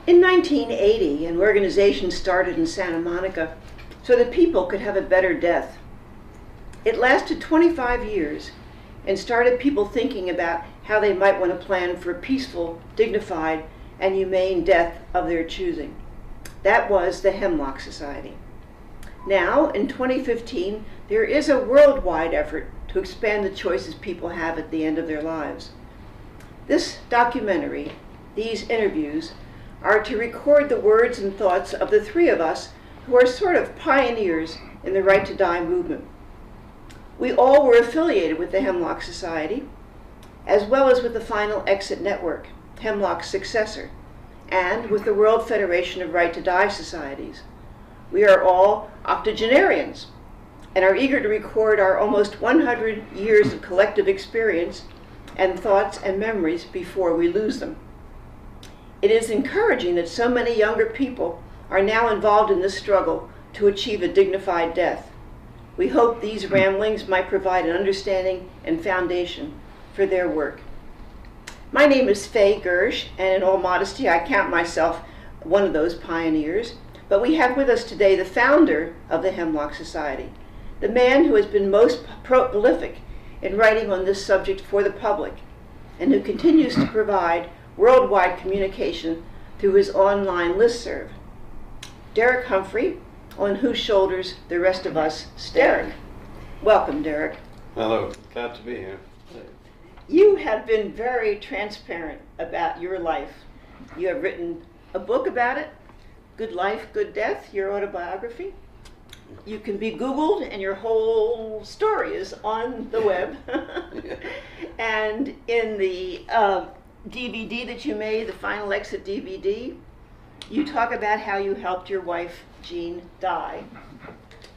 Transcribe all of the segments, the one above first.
In 1980, an organization started in Santa Monica so that people could have a better death. It lasted 25 years and started people thinking about how they might want to plan for a peaceful, dignified, and humane death of their choosing. That was the Hemlock Society. Now, in 2015, there is a worldwide effort to expand the choices people have at the end of their lives. This documentary, these interviews, are to record the words and thoughts of the three of us who are sort of pioneers in the Right to Die movement. We all were affiliated with the Hemlock Society, as well as with the Final Exit Network, Hemlock's successor, and with the World Federation of Right to Die Societies. We are all octogenarians and are eager to record our almost 100 years of collective experience and thoughts and memories before we lose them. It is encouraging that so many younger people are now involved in this struggle to achieve a dignified death. We hope these ramblings might provide an understanding and foundation for their work. My name is Faye Girsh, and in all modesty, I count myself one of those pioneers. But we have with us today the founder of the Hemlock Society, the man who has been most prolific in writing on this subject for the public, and who continues to provide worldwide communication through his online listserv. Derek Humphry, on whose shoulders the rest of us stand. Welcome, Derek. Hello, glad to be here. You have been very transparent about your life. You have written a book about it, Good Life, Good Death, your autobiography. You can be Googled and your whole story is on the web. And in the DVD that you made, the Final Exit DVD, you talk about how you helped your wife, Jean, die.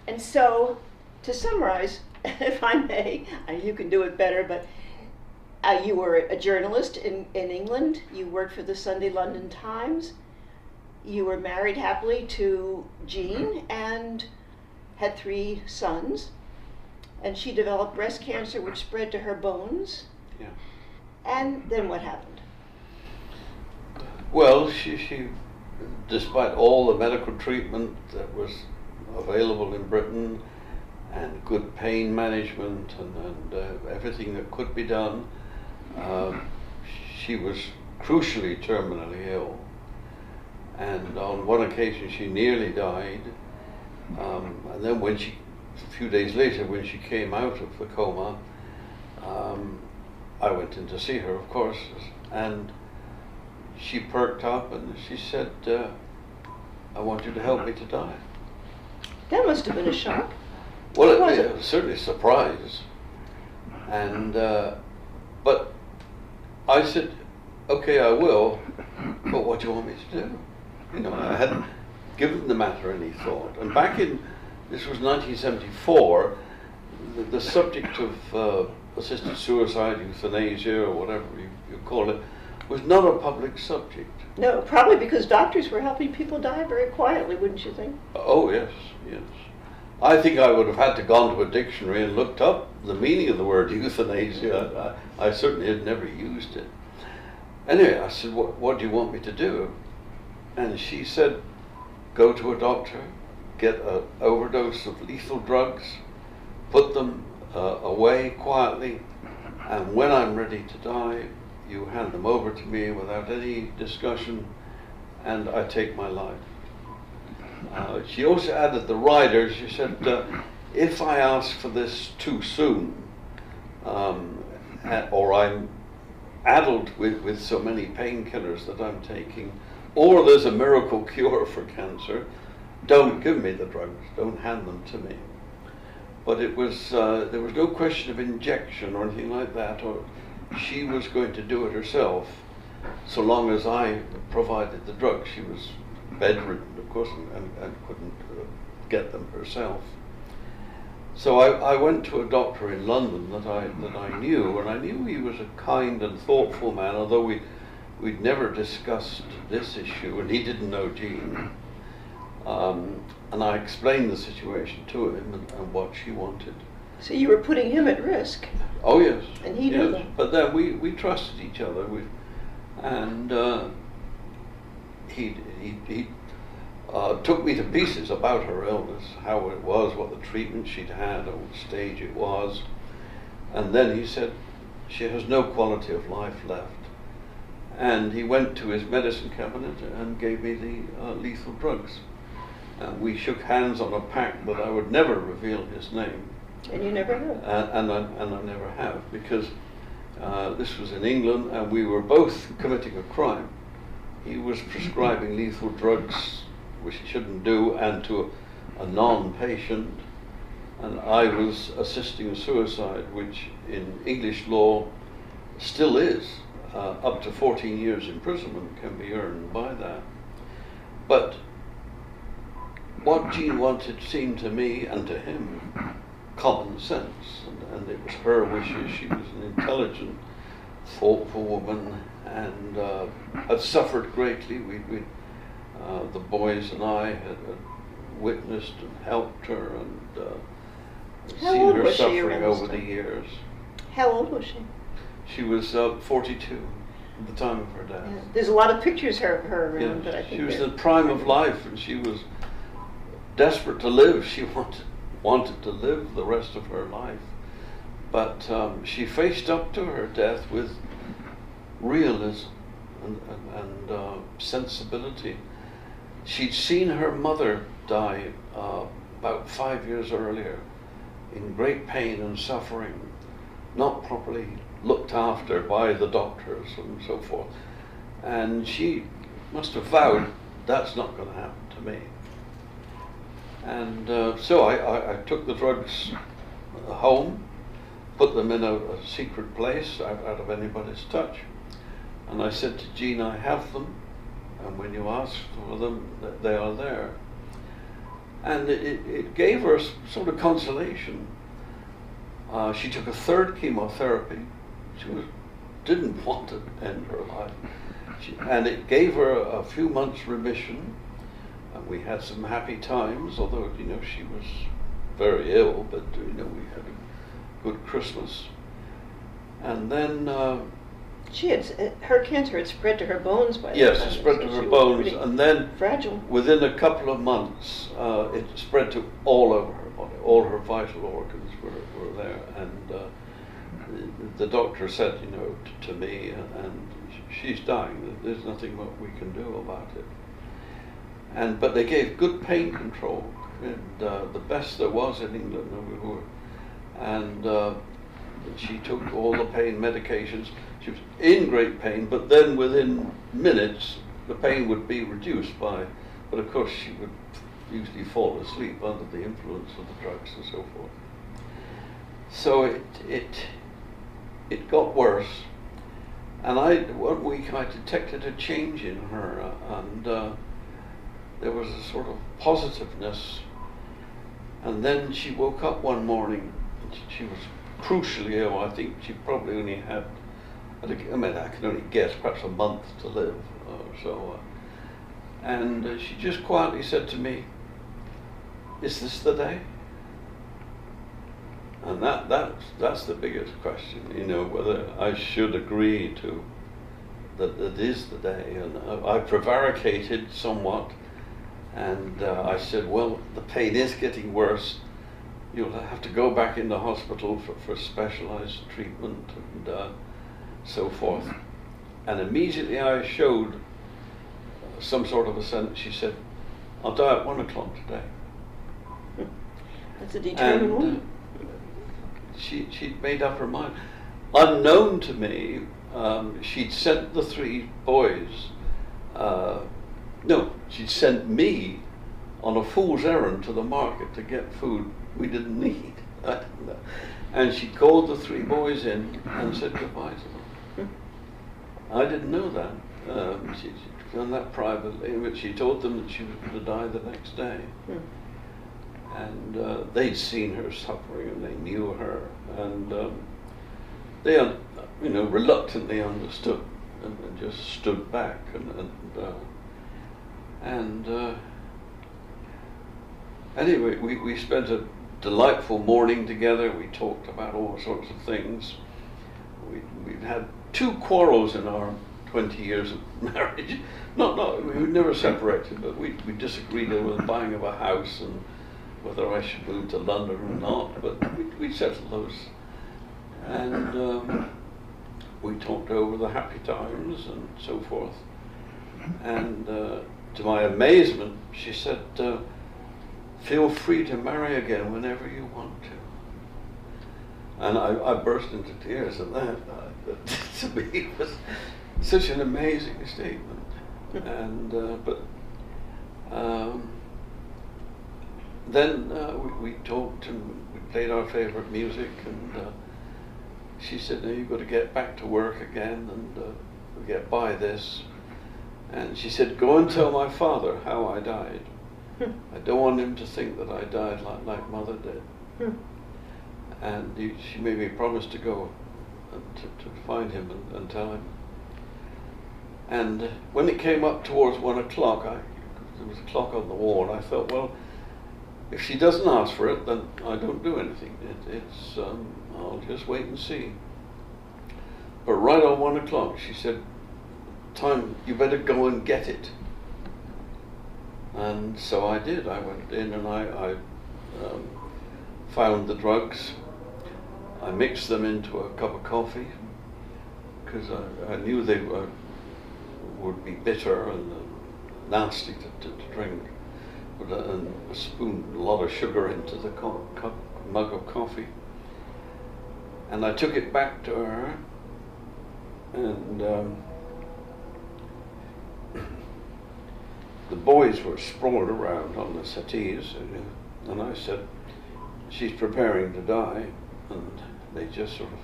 And so, to summarize, if I may, you can do it better, but you were a journalist in England. You worked for the Sunday London Times. You were married happily to Jean and had 3 sons. And she developed breast cancer, which spread to her bones. Yeah. And then what happened? Well, she, despite all the medical treatment that was available in Britain and good pain management and everything that could be done, she was crucially terminally ill. And on one occasion she nearly died. And then a few days later, when she came out of the coma, I went in to see her, of course, and she perked up and she said, I want you to help me to die. That must have been a shock. Well, it was certainly a surprise. And, but I said, okay, I will, but what do you want me to do? You know, I hadn't given the matter any thought. And back in, this was 1974, the subject of assisted suicide, euthanasia, or whatever you call it, was not a public subject. No, probably because doctors were helping people die very quietly, wouldn't you think? Oh, yes, yes. I think I would have had to gone to a dictionary and looked up the meaning of the word euthanasia. I certainly had never used it. Anyway, I said, what do you want me to do? And she said, go to a doctor, get an overdose of lethal drugs, put them away quietly, and when I'm ready to die, you hand them over to me without any discussion, and I take my life. She also added the rider. She said, if I ask for this too soon, or I'm addled with so many painkillers that I'm taking, or there's a miracle cure for cancer, don't give me the drugs, don't hand them to me. But it was, there was no question of injection or anything like that, or she was going to do it herself, so long as I provided the drugs. She was bedridden, of course, and couldn't get them herself. So I went to a doctor in London that I knew, and I knew he was a kind and thoughtful man, although we'd never discussed this issue, and he didn't know Jean. And I explained the situation to him and what she wanted. So you were putting him at risk. Oh yes. And he knew that. But then we trusted each other, and he took me to pieces about her illness, how it was, what the treatment she'd had, at what stage it was. And then he said, she has no quality of life left. And he went to his medicine cabinet and gave me the lethal drugs. And we shook hands on a pact that I would never reveal his name. And you never have. And I never have, because this was in England and we were both committing a crime. He was prescribing lethal drugs, which he shouldn't do, and to a non-patient. And I was assisting a suicide, which in English law still is. Up to 14 years imprisonment can be earned by that. But what Jean wanted seemed to me and to him common sense, and it was her wishes. She was an intelligent, thoughtful woman, and had suffered greatly. The boys and I had witnessed and helped her, and seen her suffering over the years. How old was she? She was 42 at the time of her death. Yeah. There's a lot of pictures of her around, but I think she was in the prime of life, and she was desperate to live. She wanted to live the rest of her life, but she faced up to her death with realism and sensibility. She'd seen her mother die about 5 years earlier in great pain and suffering, not properly looked after by the doctors and so forth. And she must have vowed, that's not going to happen to me. And so I took the drugs home, put them in a secret place out of anybody's touch. And I said to Jean, I have them, and when you ask for them, they are there. And it gave her sort of consolation. She took a third chemotherapy. She didn't want to end her life. And it gave her a few months remission. And we had some happy times, although, she was very ill, but, we had a good Christmas. And then her cancer had spread to her bones by that time. Yes, it spread to her bones, and then fragile. Within a couple of months, it spread to all over her body. All her vital organs were there, and the doctor said, to me, and she's dying. There's nothing what we can do about it. But they gave good pain control, and the best there was in England. And she took all the pain medications. She was in great pain, but then within minutes the pain would be reduced but of course she would usually fall asleep under the influence of the drugs and so forth. So it got worse, and one week I detected a change in her, and there was a sort of positiveness. And then she woke up one morning, and she was crucially ill. I think she probably only had, I can only guess, perhaps a month to live or so. And she just quietly said to me, "Is this the day?" And that's the biggest question, whether I should agree to that it is the day. And I prevaricated somewhat, and I said, well, the pain is getting worse. You'll have to go back in the hospital for specialized treatment and so forth. And immediately I showed some sort of a sense. She said, "I'll die at 1 o'clock today." That's a determined woman. She'd made up her mind. Unknown to me, she'd sent the 3 boys, she'd sent me on a fool's errand to the market to get food we didn't need. And she called the 3 boys in and said goodbye to them. I didn't know that. She'd done that privately, but she told them that she was going to die the next day. And they'd seen her suffering, and they knew her, and they, reluctantly understood and just stood back. Anyway, we spent a delightful morning together. We talked about all sorts of things. We'd had 2 quarrels in our 20 years of marriage. We never separated, but we disagreed over the buying of a house and whether I should move to London or not, but we settled those. And we talked over the happy times and so forth. And to my amazement, she said, feel free to marry again whenever you want to. And I burst into tears at that. To me, it was such an amazing statement. And then we talked and we played our favorite music, and she said, "Now you've got to get back to work again and get by this." And she said, "Go and tell my father how I died. I don't want him to think that I died like Mother did." And she made me promise to go to find him and tell him. And when it came up towards 1 o'clock, there was a clock on the wall, and I thought, well, if she doesn't ask for it, then I don't do anything. I'll just wait and see. But right on 1 o'clock, she said, "Time, you better go and get it." And so I did. I went in and I found the drugs. I mixed them into a cup of coffee because I knew they would be bitter and nasty to drink. With a spoon, a lot of sugar into the mug of coffee. And I took it back to her, and the boys were sprawled around on the settees, and I said, "She's preparing to die," and they just sort of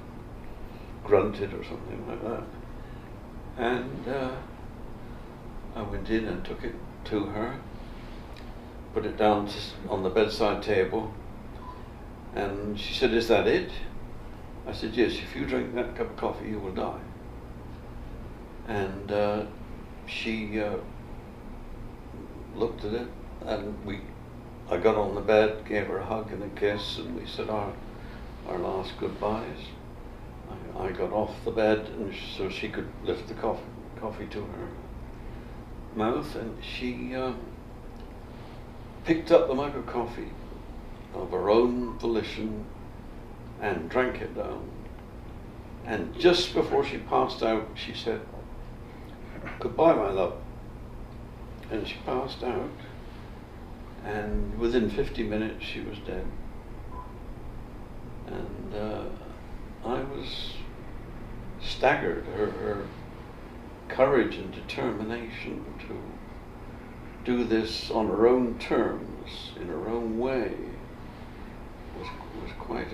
grunted or something like that. And I went in and took it to her, put it down on the bedside table, and she said, "Is that it?" I said, "Yes, if you drink that cup of coffee, you will die." And she looked at it, and I got on the bed, gave her a hug and a kiss, and we said our last goodbyes. I got off the bed, and so she could lift the coffee to her mouth, and she picked up the mug of coffee of her own volition and drank it down. And just before she passed out, she said, "Goodbye, my love." And she passed out, and within 50 minutes she was dead. And I was staggered. Her courage and determination to do this on her own terms, in her own way, was quite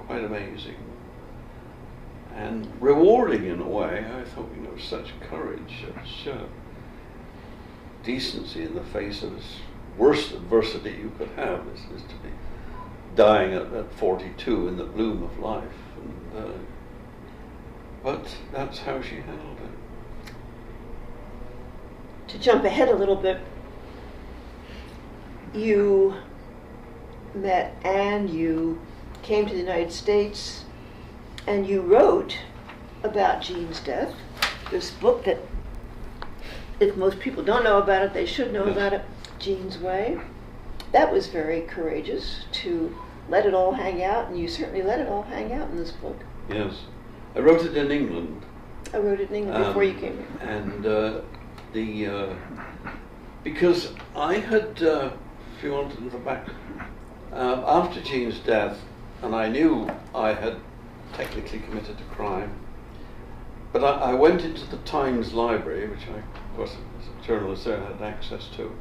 amazing and rewarding in a way. I thought, such courage, such decency in the face of this worst adversity you could have is to be dying at 42 in the bloom of life. And, but that's how she handled it. To jump ahead a little bit, you met Anne, you came to the United States, and you wrote about Jean's death, this book that, if most people don't know about it, they should know about it, Jean's Way. That was very courageous to let it all hang out, and you certainly let it all hang out in this book. Yes. I wrote it in England. I wrote it in England before you came here. And because I had, if you want to look back, after Jean's death, and I knew I had technically committed a crime, but I went into the Times library, which I, of course, as a journalist there, had access to,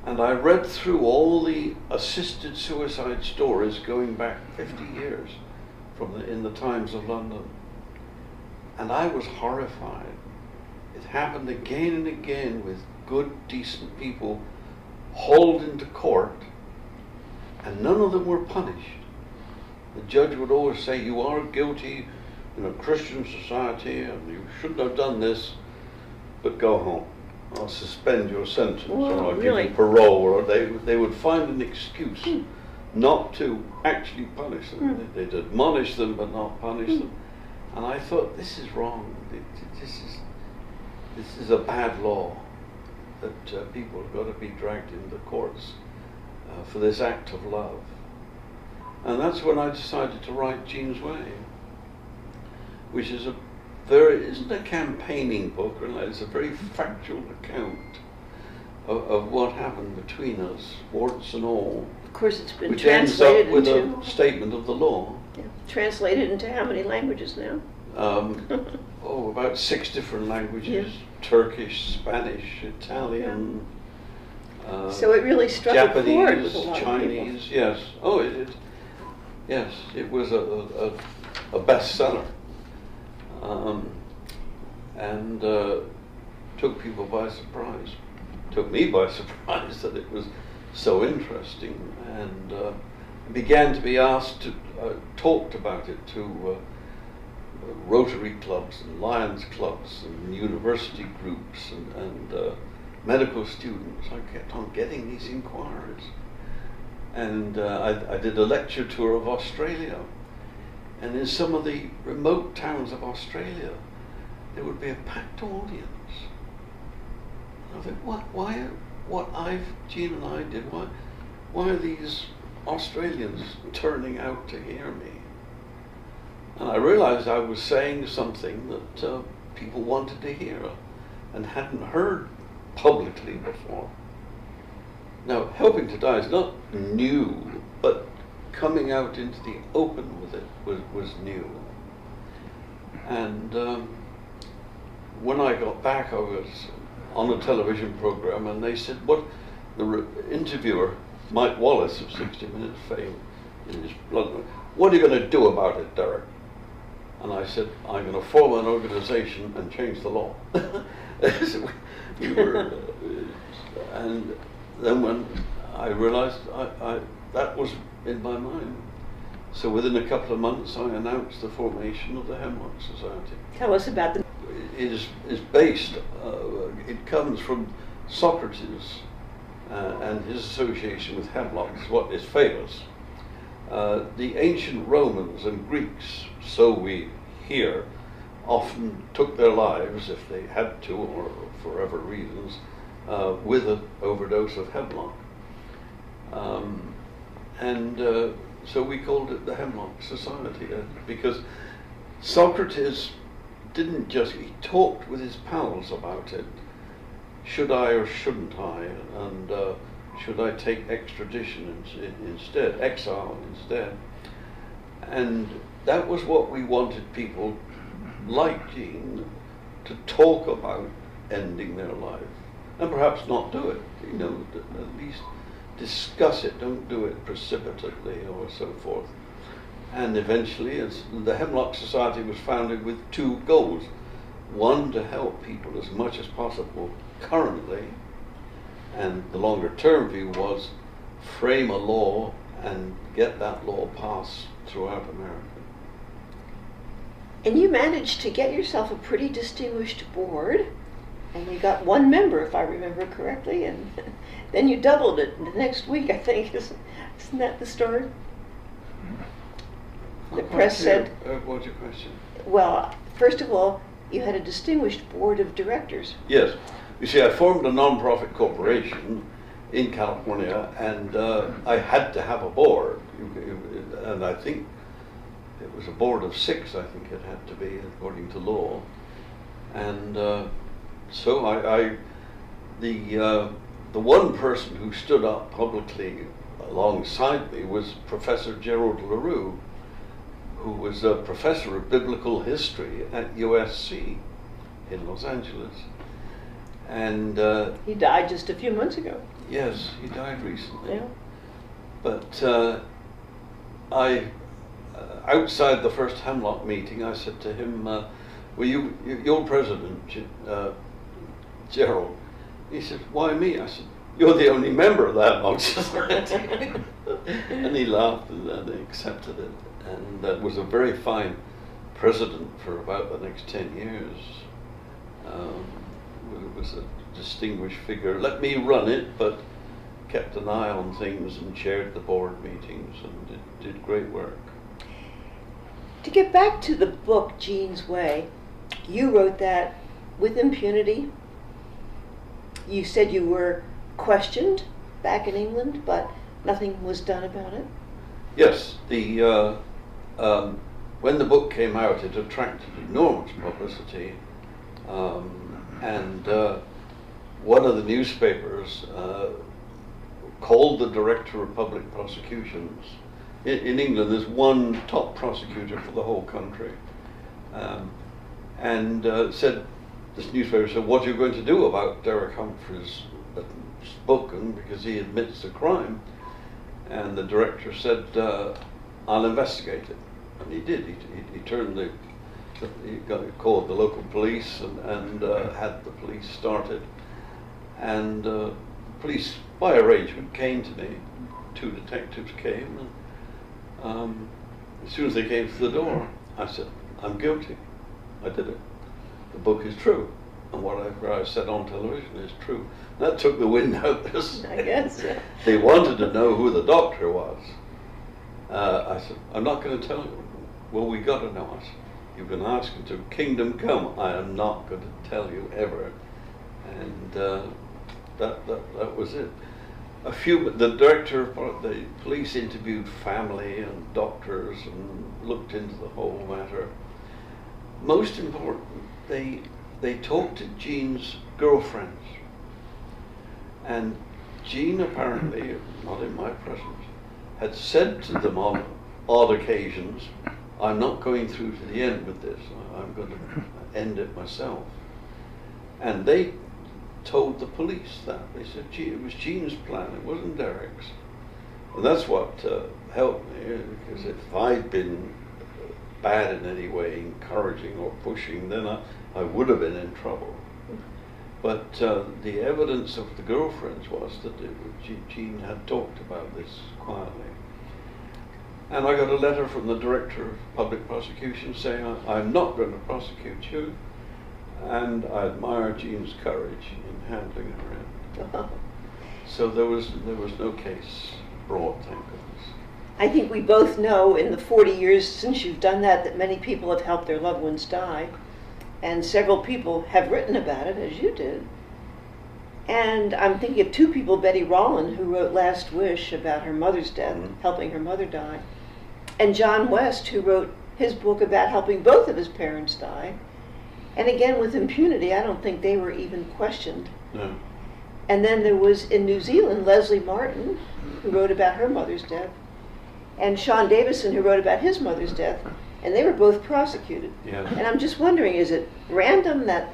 and I read through all the assisted suicide stories going back 50 years in the Times of London. And I was horrified. It happened again and again with good, decent people hauled into court, and none of them were punished. The judge would always say, "You are guilty in a Christian society, and you shouldn't have done this, but go home. I'll suspend your sentence, or I'll give you parole," or they would find an excuse not to actually punish them. They'd admonish them, but not punish them. And I thought, this is wrong. This is a bad law, that people have got to be dragged into courts for this act of love. And that's when I decided to write Jean's Way, which is isn't a campaigning book, it's a very factual account of what happened between us, warts and all. Of course, it's been which translated ends up with into a statement of the law. Yeah. Translated into how many languages now? About 6 different languages: yeah. Turkish, Spanish, Italian, so it really struck a chord with a lot Chinese. of people. Yes. Oh, yes, it was a bestseller, and took people by surprise. Took me by surprise that it was so interesting, and began to be asked to talked about it to Rotary clubs and Lions clubs and university groups and medical students. I kept on getting these inquiries, and I did a lecture tour of Australia, and in some of the remote towns of Australia there would be a packed audience. I thought, Jean and I did, why are these Australians turning out to hear me? And I realized I was saying something that people wanted to hear and hadn't heard publicly before. Now, Helping to Die is not new, but coming out into the open with it was new. And when I got back, I was on a television program, and they said, the interviewer, Mike Wallace of 60 Minutes fame, in his blood, what are you going to do about it, Derek? And I said, I'm going to form an organization and change the law. So we were, and then when I realized that was in my mind. So within a couple of months, I announced the formation of the Hemlock Society. Tell us about the... It is based, it comes from Socrates and his association with hemlocks, what is famous. The ancient Romans and Greeks, so we hear, often took their lives, if they had to or for other reasons, with an overdose of hemlock. So we called it the Hemlock Society, because Socrates didn't just, he talked with his pals about it. Should I or shouldn't I? And should I take extradition instead, exile instead? And that was what we wanted people like Jean to talk about, ending their life. And perhaps not do it, at least discuss it, don't do it precipitately or so forth. And eventually, the Hemlock Society was founded with 2 goals. One, to help people as much as possible currently, and the longer term view was frame a law and get that law passed throughout America. And you managed to get yourself a pretty distinguished board, and you got 1 member, if I remember correctly, and then you doubled it the next week, I think. Isn't that the story? The press said... What's your question? Well, first of all, you had a distinguished board of directors. Yes. You see, I formed a non-profit corporation in California, and I had to have a board. And I think it was a board of 6, I think it had to be, according to law. And so the one person who stood up publicly alongside me was Professor Gerald LaRue, who was a professor of biblical history at USC in Los Angeles. And he died just a few months ago. Yes, he died recently. Yeah. But outside the first Hemlock meeting, I said to him, well, you're president, Gerald. He said, why me? I said, you're the only member of the Hemlock Society. And he laughed and accepted it. And was a very fine president for about the next 10 years. It was a distinguished figure. Let me run it, but kept an eye on things and chaired the board meetings and did great work. To get back to the book, Jean's Way, you wrote that with impunity. You said you were questioned back in England, but nothing was done about it. Yes, when the book came out, it attracted enormous publicity, and one of the newspapers called the director of public prosecutions. In England, there's one top prosecutor for the whole country, and said, this newspaper said, what are you going to do about Derek Humphry's book, and because he admits the crime? And the director said, I'll investigate it. And he did. He turned called the local police and had the police started. And police, by arrangement, came to me. 2 detectives came, and as soon as they came to the door, I said, I'm guilty. I did it. The book is true, and whatever I said on television is true. That took the wind out of this. I guess. Yeah. They wanted to know who the doctor was. I said, I'm not going to tell you. Well, we got to know it. You've been asking to. Kingdom come. I am not going to tell you ever. And that was it. The director of the police interviewed family and doctors and looked into the whole matter. Most important, they talked to Jean's girlfriends. And Jean apparently, not in my presence, had said to them on odd occasions, I'm not going through to the end with this. I'm going to end it myself. And they told the police that. They said, gee, it was Jean's plan, it wasn't Derek's. And that's what helped me, because if I'd been bad in any way, encouraging or pushing, then I would have been in trouble. But the evidence of the girlfriends was that Jean had talked about this quietly. And I got a letter from the director of public prosecution saying, I'm not going to prosecute you, and I admire Jean's courage in handling her end. So there was no case brought, thank goodness. I think we both know in the 40 years since you've done that many people have helped their loved ones die. And several people have written about it, as you did. And I'm thinking of 2 people, Betty Rowland, who wrote Last Wish about her mother's death, helping her mother die, and John West, who wrote his book about helping both of his parents die. And again, with impunity, I don't think they were even questioned. No. And then there was, in New Zealand, Leslie Martin, who wrote about her mother's death, and Sean Davison, who wrote about his mother's death. And they were both prosecuted. Yeah. And I'm just wondering, is it random that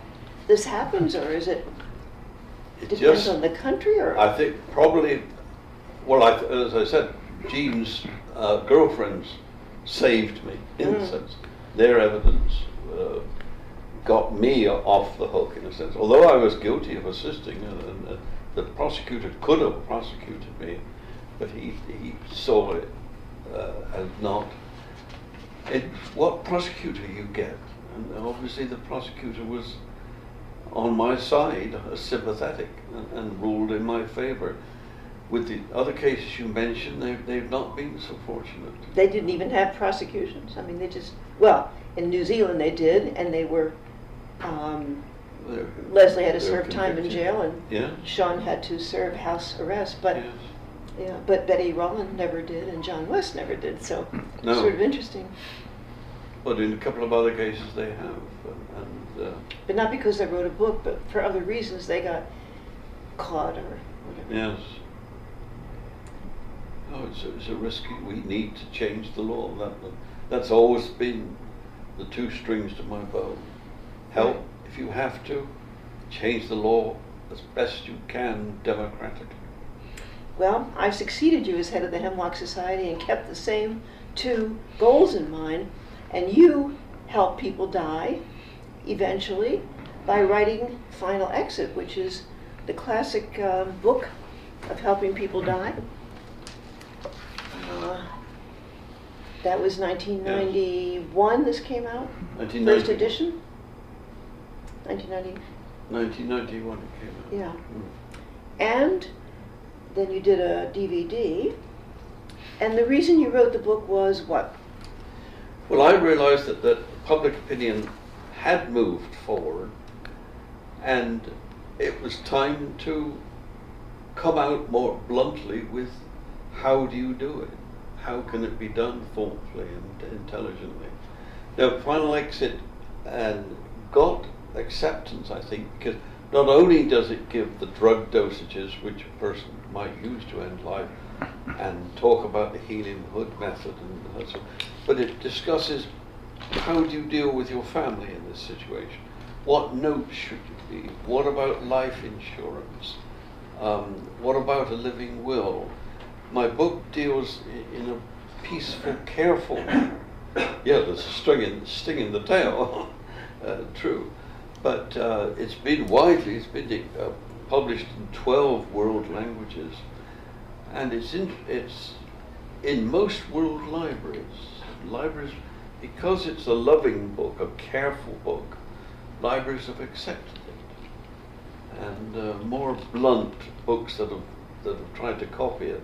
this happens, or is it depends on the country? Or I think probably, well, as I said, Jean's girlfriends saved me, in a sense. Their evidence got me off the hook, in a sense. Although I was guilty of assisting, and the prosecutor could have prosecuted me, but he saw it as not. What prosecutor you get, and obviously the prosecutor was on my side, sympathetic, and ruled in my favor. With the other cases you mentioned, they've not been so fortunate. They didn't even have prosecutions. I mean, they just, well, in New Zealand they did, and they were, Leslie had to serve time in jail, and Sean had to serve house arrest, but yeah, but Betty Rowland never did, and John West never did, so no. Sort of interesting. But in a couple of other cases they have. But not because they wrote a book, but for other reasons they got caught or whatever. Yes. Oh, it's a risky, we need to change the law. That's always been the 2 strings to my bow. Help if you have to, change the law as best you can democratically. Well, I've succeeded you as head of the Hemlock Society and kept the same 2 goals in mind, and you help people die eventually by writing Final Exit, which is the classic book of helping people die. That was 1991 this came out? First edition? 1990? 1991 it came out. Yeah. And then you did a DVD. And the reason you wrote the book was what? Well, I realized that public opinion had moved forward, and it was time to come out more bluntly with how do you do it? How can it be done thoughtfully and intelligently? Now, Final Exit got acceptance, I think, because not only does it give the drug dosages which a person might use to end life and talk about the healing hood method and so, but it discusses how do you deal with your family in this situation? What notes should you leave? What about life insurance? What about a living will? My book deals in a peaceful, careful manner. Yeah, there's a sting in the tail, true. But it's been published in 12 world languages, and it's in most world libraries, because it's a loving book, a careful book. Libraries have accepted it, and more blunt books that have tried to copy it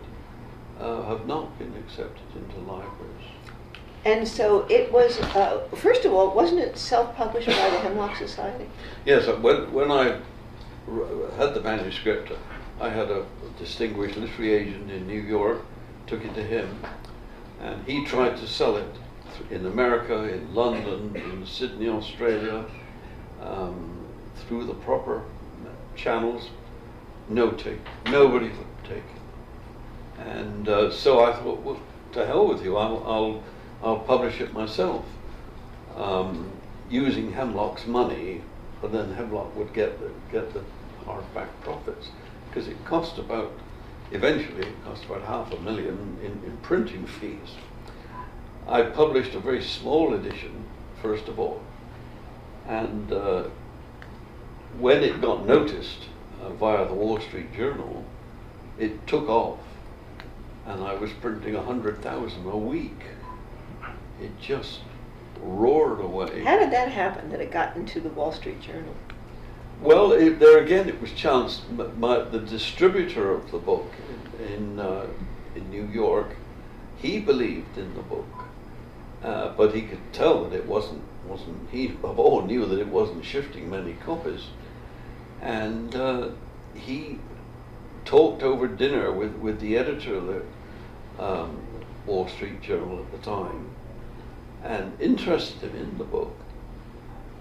have not been accepted into libraries. And so it was, first of all, wasn't it self-published by the Hemlock Society? Yes, when I had the manuscript, I had a distinguished literary agent in New York, took it to him, and he tried to sell it in America, in London, in Sydney, Australia, through the proper channels. Nobody would take it. And so I thought, well, to hell with you, I'll publish it myself, using Hemlock's money, but then Hemlock would get the hardback profits, because eventually it cost about $500,000 in printing fees. I published a very small edition, first of all, and when it got noticed via the Wall Street Journal, it took off, and I was printing 100,000 a week. It just roared away. How did that happen, that it got into the Wall Street Journal? Well, there again, it was chance. The distributor of the book in New York, he believed in the book, but he could tell that it wasn't. He above all knew that it wasn't shifting many copies, and he talked over dinner with the editor of the Wall Street Journal at the time, and interested him in the book.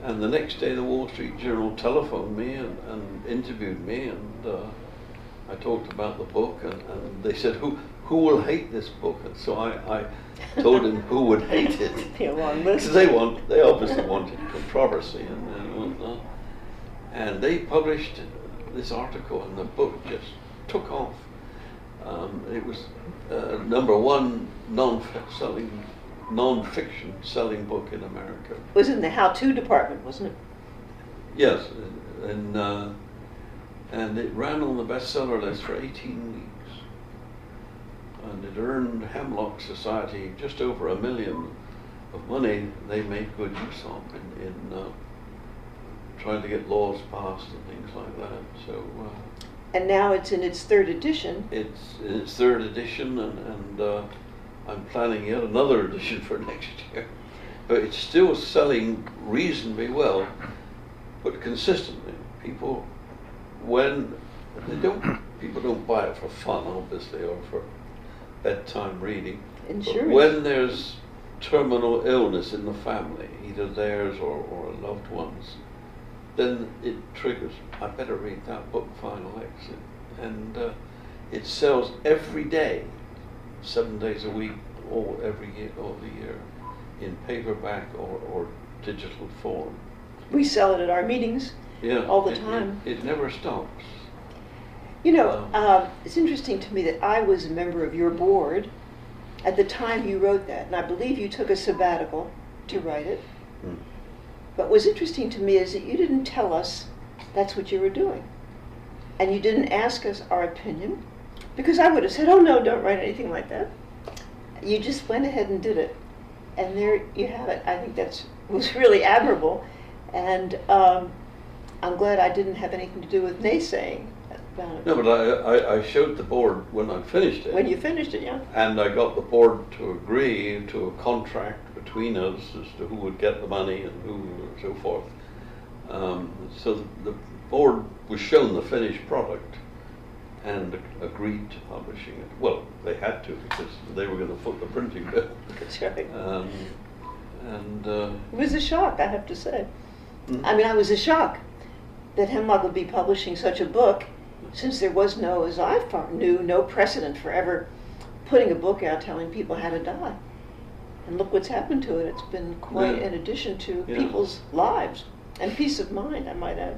And the next day the Wall Street Journal telephoned me and interviewed me, and I talked about the book, and they said, who will hate this book? And so I told him who would hate it. Because they obviously wanted controversy and whatnot. And they published this article, and the book just took off. It was #1 non-fiction selling book in America. It was in the how-to department, wasn't it? Yes, and it ran on the bestseller list for 18 weeks, and it earned Hemlock Society just over $1 million of money they made good use of in trying to get laws passed and things like that. So. And now it's in its 3rd edition. It's in its 3rd edition, and I'm planning yet another edition for next year. But it's still selling reasonably well, but consistently. People don't buy it for fun, obviously, or for bedtime reading. Insurance. But when there's terminal illness in the family, either theirs or a loved one's, then it triggers, I better read that book, Final Exit. And it sells every day, 7 days a week, all the year, in paperback or digital form. We sell it at our meetings all the time. It never stops. You know, it's interesting to me that I was a member of your board at the time you wrote that, and I believe you took a sabbatical to write it. But what's interesting to me is that you didn't tell us that's what you were doing. And you didn't ask us our opinion, because I would have said, oh no, don't write anything like that. You just went ahead and did it. And there you have it. I think was really admirable. And I'm glad I didn't have anything to do with naysaying about it. No, but I showed the board when I finished it. When you finished it, yeah. And I got the board to agree to a contract between us as to who would get the money and who and so forth. So the board was shown the finished product and agreed to publishing it. Well, they had to because they were going to foot the printing bill. That's right. It was a shock, I have to say. I mean, I was a shock that Hemlock would be publishing such a book, since there was no, as I knew, no precedent for ever putting a book out telling people how to die. And look what's happened to it. It's been quite an addition to people's lives and peace of mind, I might add.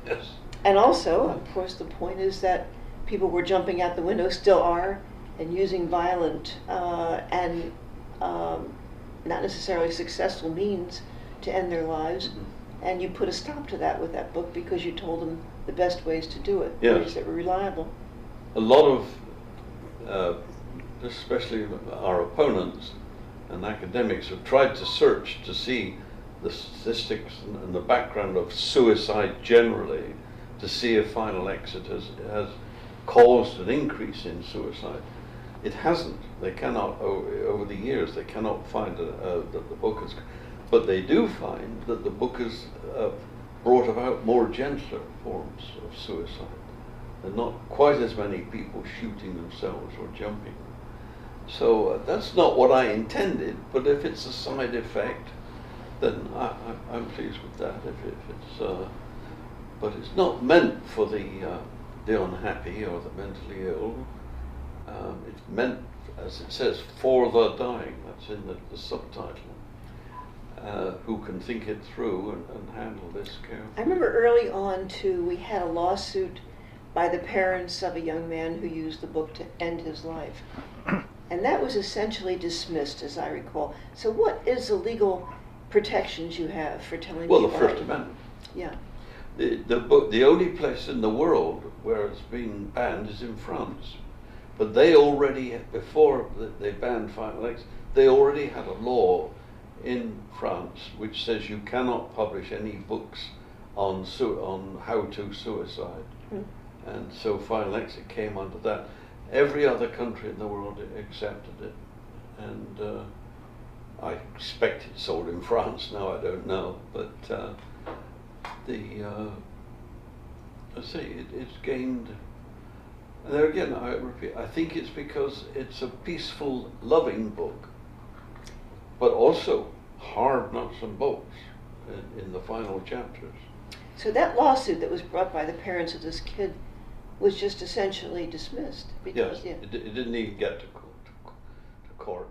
Yes. And also, of course, the point is that people were jumping out the window, still are, and using violent and not necessarily successful means to end their lives. And you put a stop to that with that book because you told them the best ways to do it, ways that were reliable. A lot of, especially our opponents and academics, have tried to search to see the statistics and the background of suicide generally, to see if Final Exit has caused an increase in suicide. It hasn't. They cannot, over the years, they cannot find that the book has, but they do find that the book has brought about more gentler forms of suicide. There are not quite as many people shooting themselves or jumping. So that's not what I intended, but if it's a side effect, then I'm pleased with that. If it's, but it's not meant for the unhappy or the mentally ill. It's meant, as it says, for the dying. That's in the subtitle. Who can think it through and handle this carefully. I remember early on, too, we had a lawsuit by the parents of a young man who used the book to end his life. And that was essentially dismissed, as I recall. So what is the legal protections you have for telling people? Well, the First Amendment. Yeah. The book, the only place in the world where it's been banned is in France. But they already, before they banned Final Exit, they already had a law in France which says you cannot publish any books on how to suicide. And so Final Exit came under that. Every other country in the world accepted it, and I expect it's sold in France now. I don't know, but I say it's gained. And there again, I repeat, I think it's because it's a peaceful, loving book, but also hard nuts and bolts in the final chapters. So that lawsuit that was brought by the parents of this kid was just essentially dismissed because yes, it didn't even get to court.